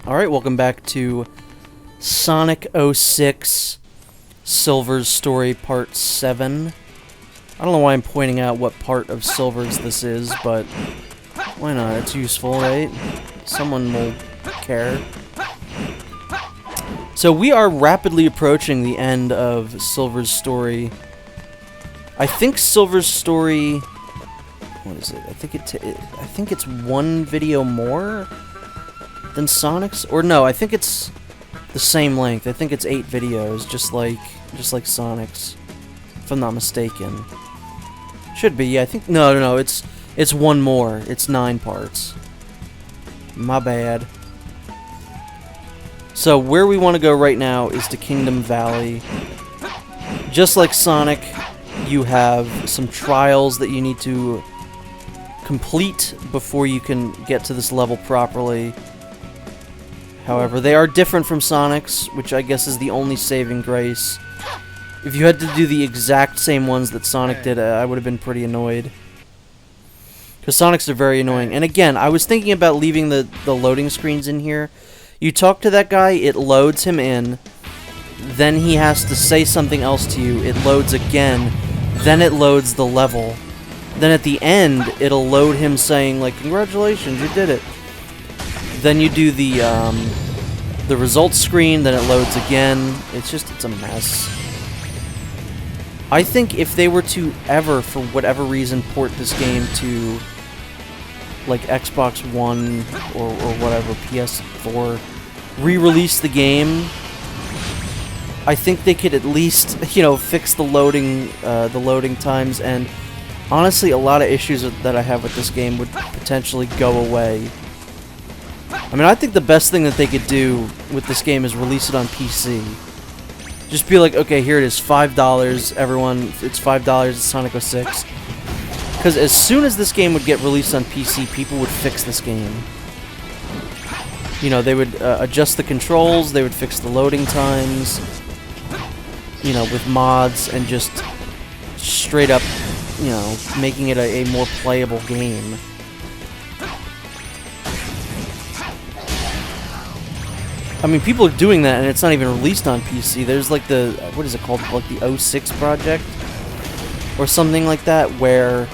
Alright, welcome back to Sonic 06 Silver's Story Part 7. I don't know why I'm pointing out what part of Silver's this is, but why not? It's useful, right? Someone will care. So we are rapidly approaching the end of Silver's story. I think Silver's story... What is it? I think it's one video more than Sonic's, or no? I think it's the same length. I think it's 8 videos, just like Sonic's, if I'm not mistaken. Should be. Yeah, I think no. It's one more. It's 9 parts. My bad. So where we want to go right now is to Kingdom Valley. Just like Sonic, you have some trials that you need to complete before you can get to this level properly. However, they are different from Sonic's, which I guess is the only saving grace. If you had to do the exact same ones that Sonic did, I would have been pretty annoyed. Because Sonic's are very annoying. And again, I was thinking about leaving the loading screens in here. You talk to that guy, it loads him in. Then he has to say something else to you. It loads again. Then it loads the level. Then at the end, it'll load him saying, like, congratulations, you did it. Then you do the results screen, then it loads again. It's a mess. I think if they were to ever, for whatever reason, port this game to, like, Xbox One or whatever, PS4, re-release the game, I think they could at least, fix the loading times, and honestly, a lot of issues that I have with this game would potentially go away. I mean, I think the best thing that they could do with this game is release it on PC. Just be like, okay, here it is, $5, everyone, it's $5, it's Sonic 06. Because as soon as this game would get released on PC, people would fix this game. They would adjust the controls, they would fix the loading times, with mods, and just straight up, making it a more playable game. I mean, people are doing that, and it's not even released on PC. There's like what is it called? Like the 06 project? Or something like that, where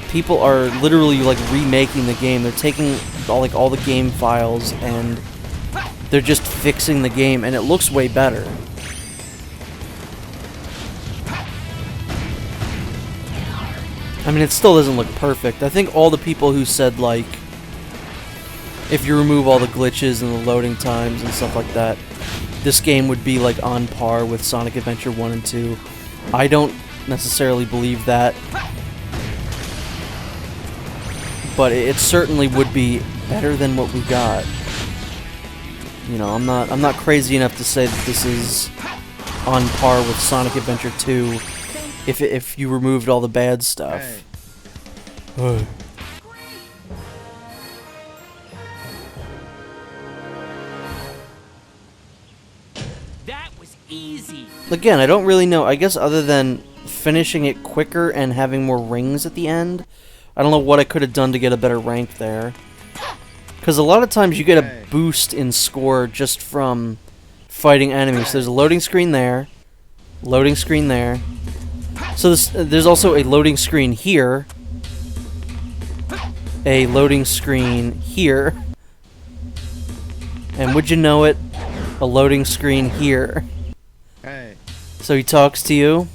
people are literally like remaking the game. They're taking all the game files, and they're just fixing the game, and it looks way better. I mean, it still doesn't look perfect. I think all the people who said, like, if you remove all the glitches and the loading times and stuff like that, this game would be, like, on par with Sonic Adventure 1 and 2. I don't necessarily believe that. But it certainly would be better than what we got. I'm not crazy enough to say that this is on par with Sonic Adventure 2 if you removed all the bad stuff. Hey. That was easy. Again, I don't really know. I guess other than finishing it quicker and having more rings at the end, I don't know what I could have done to get a better rank there. Because a lot of times you get a boost in score just from fighting enemies. So there's a loading screen there. Loading screen there. So there's also a loading screen here. A loading screen here. And would you know it, a loading screen here. Hey. So he talks to you.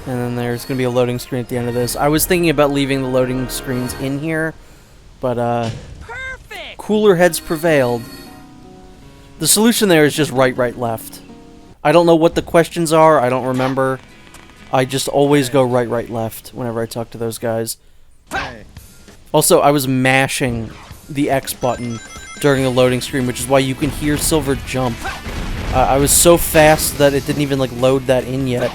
And then there's going to be a loading screen at the end of this. I was thinking about leaving the loading screens in here, but Perfect. cooler heads prevailed. The solution there is just right, left. I don't know what the questions are. I don't remember. I just always go right, left whenever I talk to those guys. Hey. Also, I was mashing the X button during the loading screen, which is why you can hear Silver jump. I was so fast that it didn't even load that in yet.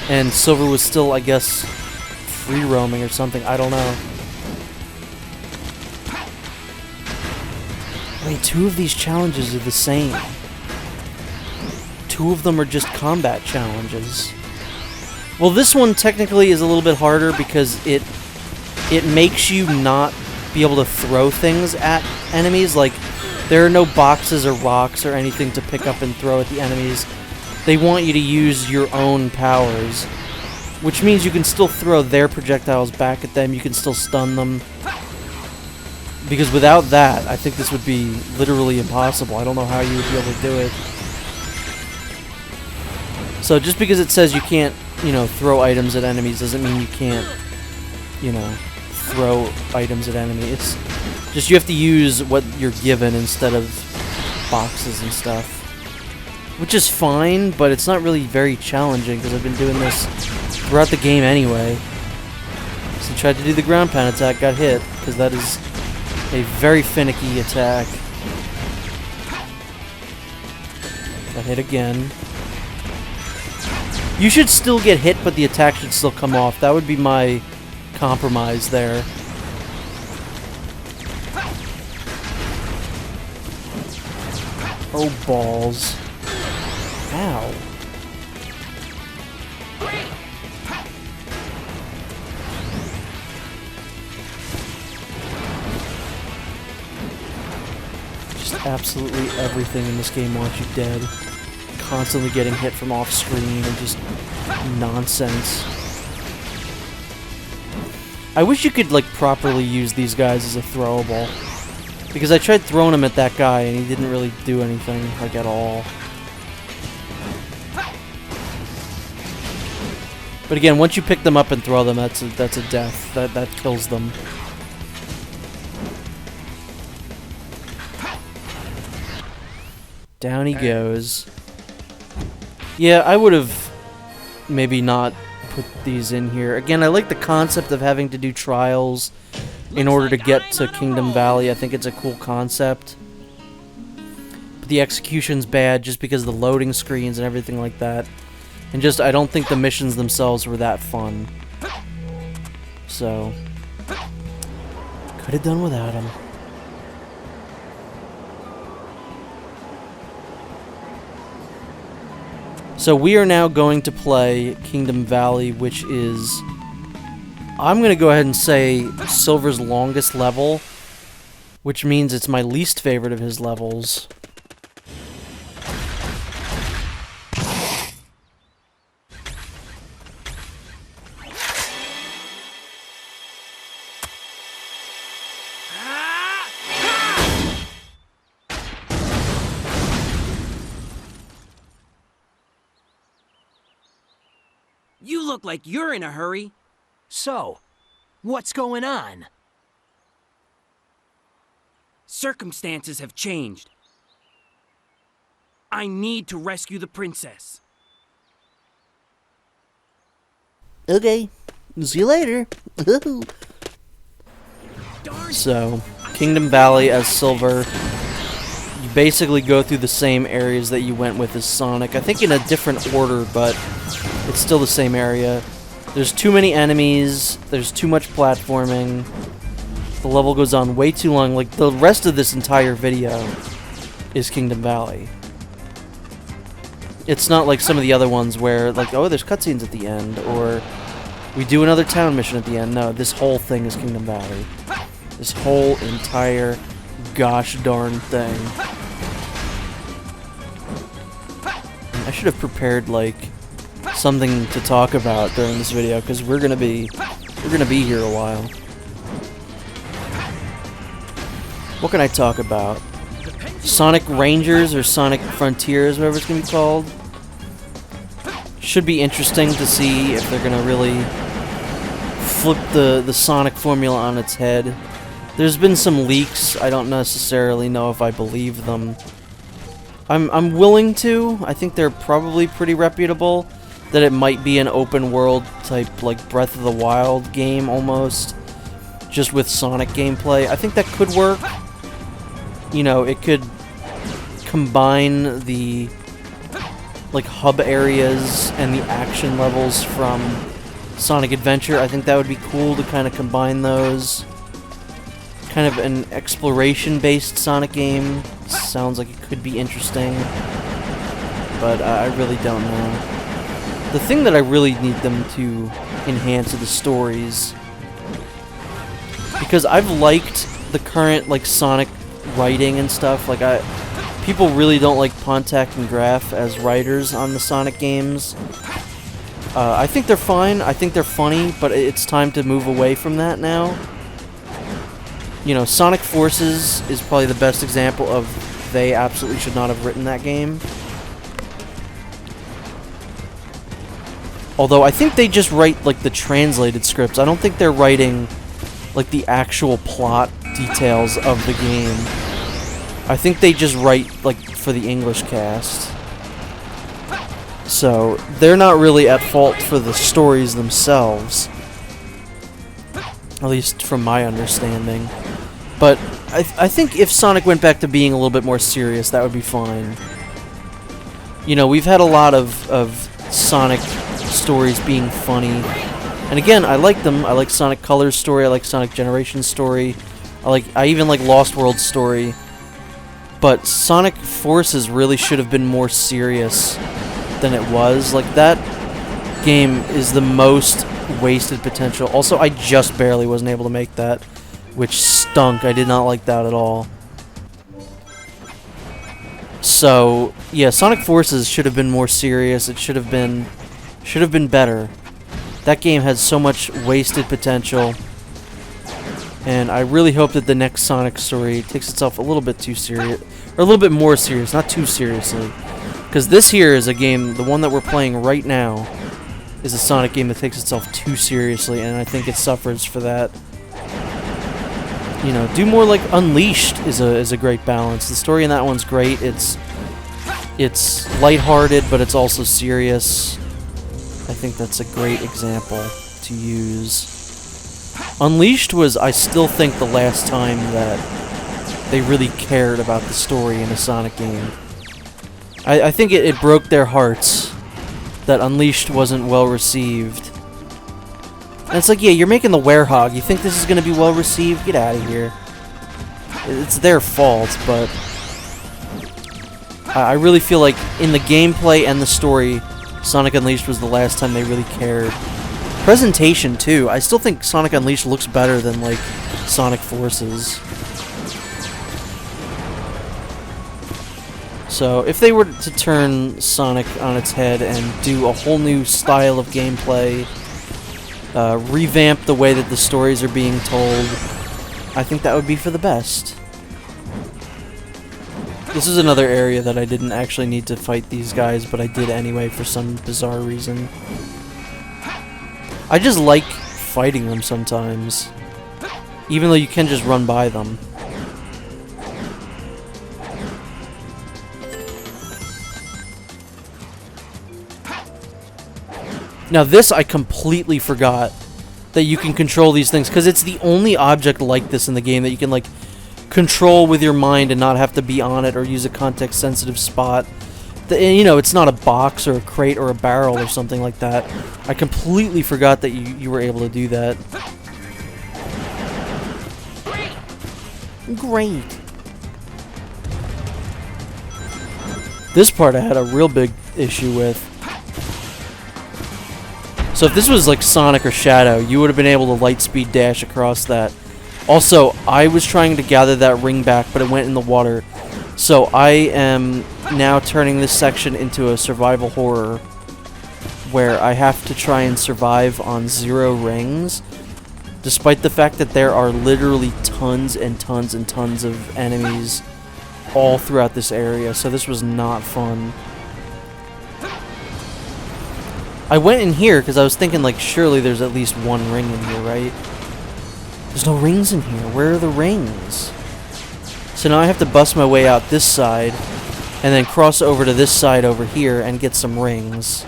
And Silver was still, I guess, free roaming or something. I don't know. Wait, 2 of these challenges are the same. 2 of them are just combat challenges. Well, this one technically is a little bit harder because it makes you not be able to throw things at enemies. Like, there are no boxes or rocks or anything to pick up and throw at the enemies. They want you to use your own powers, which means you can still throw their projectiles back at them. You can still stun them. Because without that, I think this would be literally impossible. I don't know how you would be able to do it. So just because it says you can't, you know, throw items at enemies doesn't mean you can't, you know, throw items at enemies. It's just you have to use what you're given instead of boxes and stuff. Which is fine, but it's not really very challenging because I've been doing this throughout the game anyway. So I tried to do the ground pound attack, got hit, because that is a very finicky attack. Got hit again. You should still get hit, but the attack should still come off. That would be my compromise there. Oh, balls. Ow. Just absolutely everything in this game wants you dead. Constantly getting hit from off screen and just nonsense. I wish you could, like, properly use these guys as a throwable. Because I tried throwing him at that guy and he didn't really do anything, like, at all. But again, once you pick them up and throw them, that's a death. That kills them. Down he goes. Yeah, I would have maybe not put these in here. Again, I like the concept of having to do trials in order to get to Kingdom Valley. I think it's a cool concept. But the execution's bad just because of the loading screens and everything like that. And just, I don't think the missions themselves were that fun. So, could have done without them. So we are now going to play Kingdom Valley, which is, I'm going to go ahead and say, Silver's longest level, which means it's my least favorite of his levels. You look like you're in a hurry. So, what's going on? Circumstances have changed. I need to rescue the princess. Okay, see you later. So, Kingdom Valley as Silver. You basically go through the same areas that you went with as Sonic. I think in a different order, but it's still the same area. There's too many enemies. There's too much platforming. The level goes on way too long. Like, the rest of this entire video is Kingdom Valley. It's not like some of the other ones where, like, oh, there's cutscenes at the end, or we do another town mission at the end. No, this whole thing is Kingdom Valley. This whole entire gosh darn thing. I should have prepared, like, something to talk about during this video, because we're gonna be here a while. What can I talk about? Sonic Rangers or Sonic Frontiers, whatever it's gonna be called. Should be interesting to see if they're gonna really flip the Sonic formula on its head. There's been some leaks. I don't necessarily know if I believe them. I'm willing to. I think they're probably pretty reputable. That it might be an open world type, like, Breath of the Wild game almost, just with Sonic gameplay. I think that could work. You know, it could combine the, like, hub areas and the action levels from Sonic Adventure. I think that would be cool to kind of combine those. Kind of an exploration-based Sonic game. Sounds like it could be interesting, but I really don't know. The thing that I really need them to enhance are the stories. because I've liked the current like Sonic writing and stuff. Like people really don't like Pontac and Graf as writers on the Sonic games. I think they're fine. I think they're funny, but it's time to move away from that now. You know, Sonic Forces is probably the best example of they absolutely should not have written that game. Although I think they just write like the translated scripts. I don't think they're writing like the actual plot details of the game. I think they just write like for the English cast. So they're not really at fault for the stories themselves. At least from my understanding. But I think if Sonic went back to being a little bit more serious, that would be fine. You know, we've had a lot of Sonic stories being funny. And again, I like them. I like Sonic Colors story, I like Sonic Generations story. I even like Lost World's story. But Sonic Forces really should have been more serious than it was. Like, that game is the most wasted potential. Also, I just barely wasn't able to make that, which stunk. I did not like that at all. So, yeah, Sonic Forces should have been more serious. It should have been better. That game had so much wasted potential. And I really hope that the next Sonic story takes itself a little bit too serious, or a little bit more serious, not too seriously. Because this here is a game, the one that we're playing right now, is a Sonic game that takes itself too seriously, and I think it suffers for that. You know, do more like Unleashed is a great balance. The story in that one's great. It's lighthearted, but it's also serious. I think that's a great example to use. Unleashed was, I still think, the last time that they really cared about the story in a Sonic game. I think it broke their hearts that Unleashed wasn't well received. And it's like, yeah, you're making the Werehog. You think this is going to be well received? Get out of here. It's their fault, but I really feel like in the gameplay and the story, Sonic Unleashed was the last time they really cared. Presentation, too. I still think Sonic Unleashed looks better than, like, Sonic Forces. So, if they were to turn Sonic on its head and do a whole new style of gameplay, revamp the way that the stories are being told, I think that would be for the best. This is another area that I didn't actually need to fight these guys, but I did anyway for some bizarre reason. I just like fighting them sometimes, even though you can just run by them. Now this I completely forgot, that you can control these things, because it's the only object like this in the game that you can, like, control with your mind and not have to be on it or use a context-sensitive spot. You know, it's not a box or a crate or a barrel or something like that. I completely forgot that you were able to do that. Great. This part I had a real big issue with. So if this was like Sonic or Shadow, you would have been able to light speed dash across that. Also, I was trying to gather that ring back, but it went in the water. So I am now turning this section into a survival horror, where I have to try and survive on 0 rings, despite the fact that there are literally tons and tons and tons of enemies all throughout this area, so this was not fun. I went in here because I was thinking, like, surely there's at least 1 ring in here, right? There's no rings in here. Where are the rings? So now I have to bust my way out this side, and then cross over to this side over here and get some rings.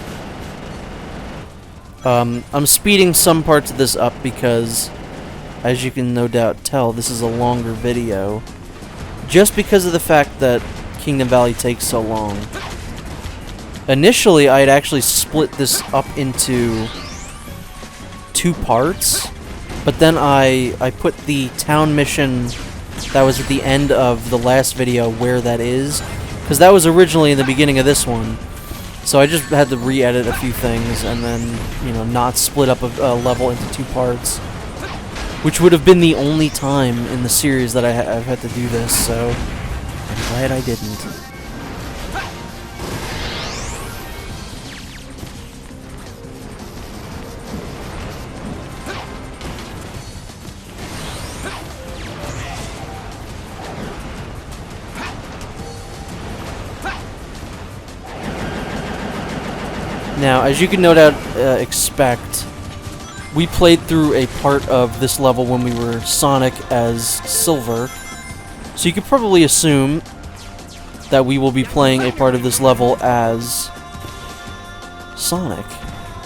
I'm speeding some parts of this up because, as you can no doubt tell, this is a longer video. Just because of the fact that Kingdom Valley takes so long. Initially, I had actually split this up into 2 parts, but then I put the town mission that was at the end of the last video where that is, because that was originally in the beginning of this one. So I just had to re-edit a few things and then, you know, not split up a level into 2 parts. which would have been the only time in the series that I've had to do this, so I'm glad I didn't. Now, as you can no doubt expect, we played through a part of this level when we were Sonic as Silver, so you could probably assume that we will be playing a part of this level as Sonic.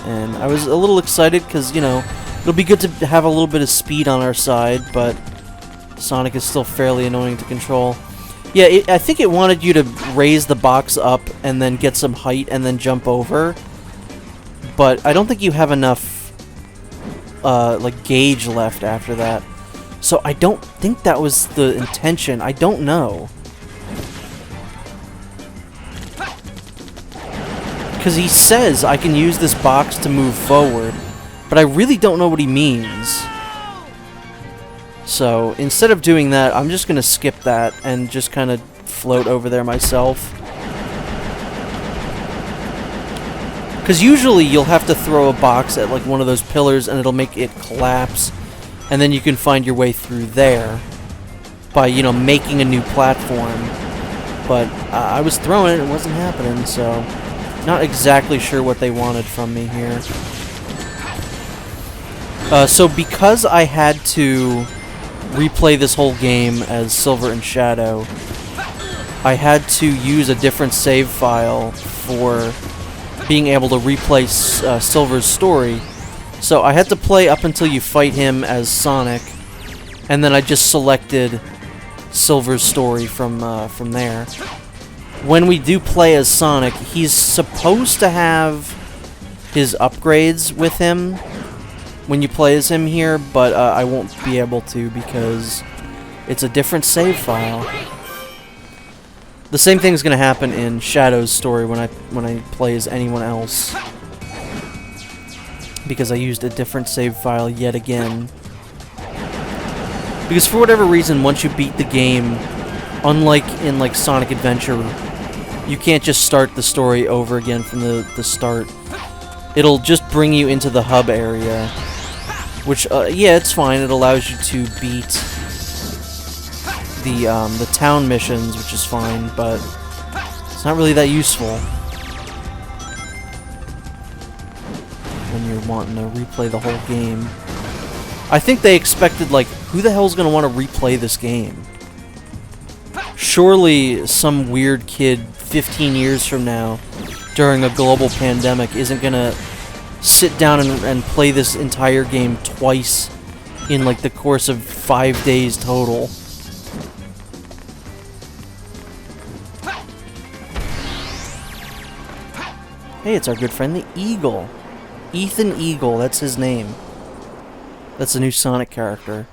And I was a little excited because, you know, it'll be good to have a little bit of speed on our side, but Sonic is still fairly annoying to control. Yeah, I think it wanted you to raise the box up and then get some height and then jump over. But I don't think you have enough, like, gauge left after that. So I don't think that was the intention. I don't know. Because he says I can use this box to move forward, but I really don't know what he means. So instead of doing that, I'm just going to skip that and just kind of float over there myself. Because usually you'll have to throw a box at like one of those pillars and it'll make it collapse. And then you can find your way through there by, you know, making a new platform. But I was throwing it, it wasn't happening, so not exactly sure what they wanted from me here. So because I had to replay this whole game as Silver and Shadow, I had to use a different save file for being able to replay Silver's story. So I had to play up until you fight him as Sonic, and then I just selected Silver's story from there. When we do play as Sonic, he's supposed to have his upgrades with him when you play as him here, but I won't be able to because it's a different save file. The same thing is going to happen in Shadow's story when I play as anyone else, because I used a different save file yet again. Because for whatever reason, once you beat the game, unlike in like Sonic Adventure, you can't just start the story over again from the start. It'll just bring you into the hub area, which yeah, it's fine. It allows you to beat the town missions, which is fine, but it's not really that useful when you're wanting to replay the whole game. I think they expected, like, who the hell's gonna want to replay this game? Surely some weird kid 15 years from now, during a global pandemic, isn't gonna sit down and play this entire game twice in, like, the course of 5 days total. Hey, it's our good friend the Eagle. Ethan Eagle, that's his name. That's a new Sonic character.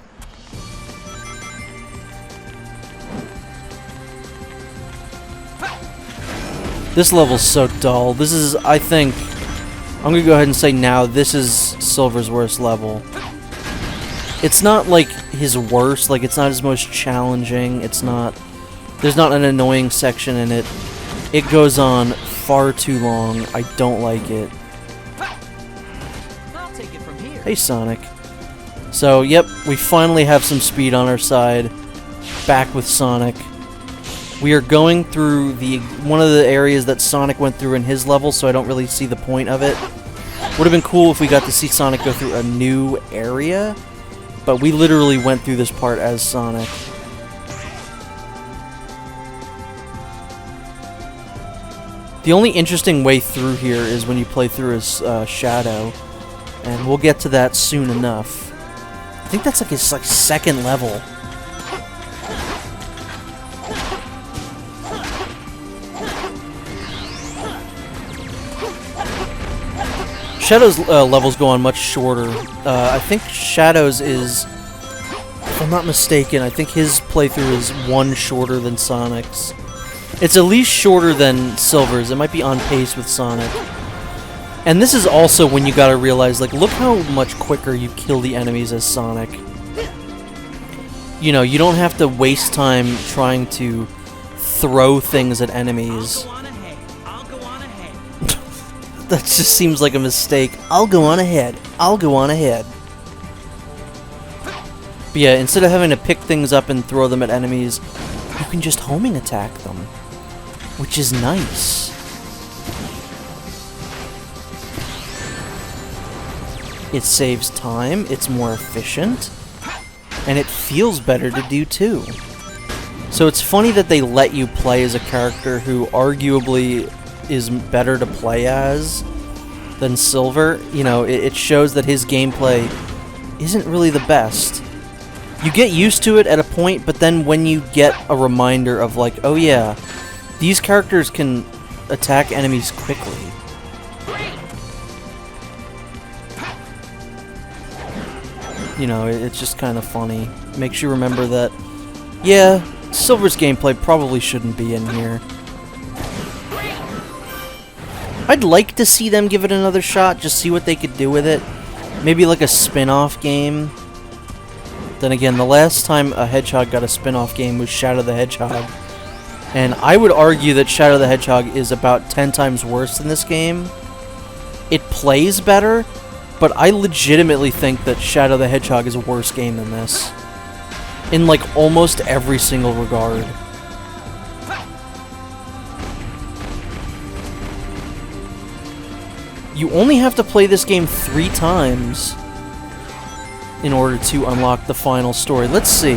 This level's so dull. This is, I think, I'm gonna go ahead and say now, this is Silver's worst level. It's not like his worst, like it's not his most challenging, it's not, there's not an annoying section in it. It goes on far too long. I don't like it. I'll take it from here. Hey, Sonic. So, yep, we finally have some speed on our side. Back with Sonic. We are going through one of the areas that Sonic went through in his level, so I don't really see the point of it. Would have been cool if we got to see Sonic go through a new area, but we literally went through this part as Sonic. The only interesting way through here is when you play through as Shadow, and we'll get to that soon enough. I think that's like his second level. Shadow's levels go on much shorter. I think Shadow's is, if I'm not mistaken, I think his playthrough is one shorter than Sonic's. It's at least shorter than Silver's. It might be on pace with Sonic. And this is also when you gotta realize, like, look how much quicker you kill the enemies as Sonic. You know, you don't have to waste time trying to throw things at enemies. I'll go on ahead. I'll go on ahead. That just seems like a mistake. I'll go on ahead. I'll go on ahead. But yeah, instead of having to pick things up and throw them at enemies, you can just homing attack them, which is nice. It saves time, it's more efficient, and it feels better to do too. So it's funny that they let you play as a character who arguably is better to play as than Silver. You know, it shows that his gameplay isn't really the best. You get used to it at a point, but then when you get a reminder of like, oh yeah, these characters can attack enemies quickly. You know, it's just kind of funny. Makes you remember that, yeah, Silver's gameplay probably shouldn't be in here. I'd like to see them give it another shot, just see what they could do with it. Maybe like a spin-off game. Then again, the last time a Hedgehog got a spin-off game was Shadow the Hedgehog. And I would argue that Shadow the Hedgehog is about 10 times worse than this game. It plays better, but I legitimately think that Shadow the Hedgehog is a worse game than this. In like almost every single regard. You only have to play this game 3 times in order to unlock the final story. Let's see.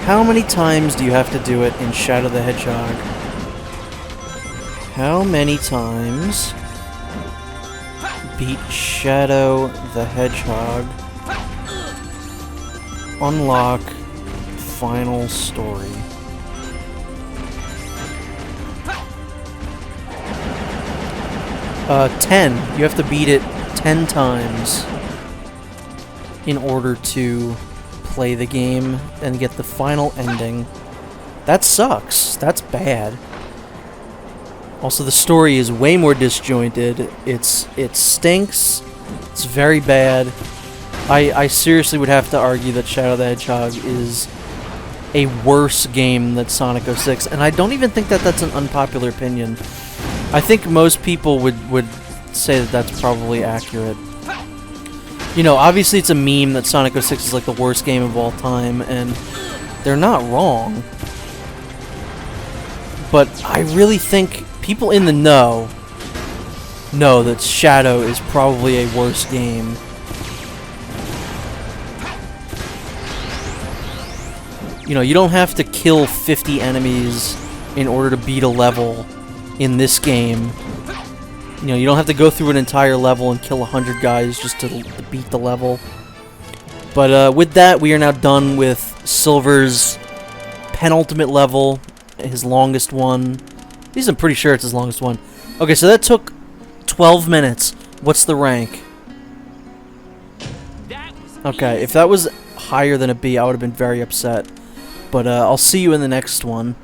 How many times do you have to do it in Shadow the Hedgehog? How many times beat Shadow the Hedgehog? Unlock final story. Uh, 10. You have to beat it 10 times in order to play the game and get the final ending. That sucks. That's bad. Also, the story is way more disjointed. It stinks. It's very bad. I seriously would have to argue that Shadow the Hedgehog is a worse game than Sonic 06, and I don't even think that that's an unpopular opinion. I think most people would say that that's probably accurate. You know, obviously it's a meme that Sonic 06 is like the worst game of all time, and they're not wrong. But I really think people in the know that Shadow is probably a worse game. You know, you don't have to kill 50 enemies in order to beat a level in this game. You know, you don't have to go through an entire level and kill 100 guys just to beat the level. But with that, we are now done with Silver's penultimate level, his longest one. At least I'm pretty sure it's his longest one. Okay, so that took 12 minutes. What's the rank? Okay, if that was higher than a B, I would have been very upset. But I'll see you in the next one.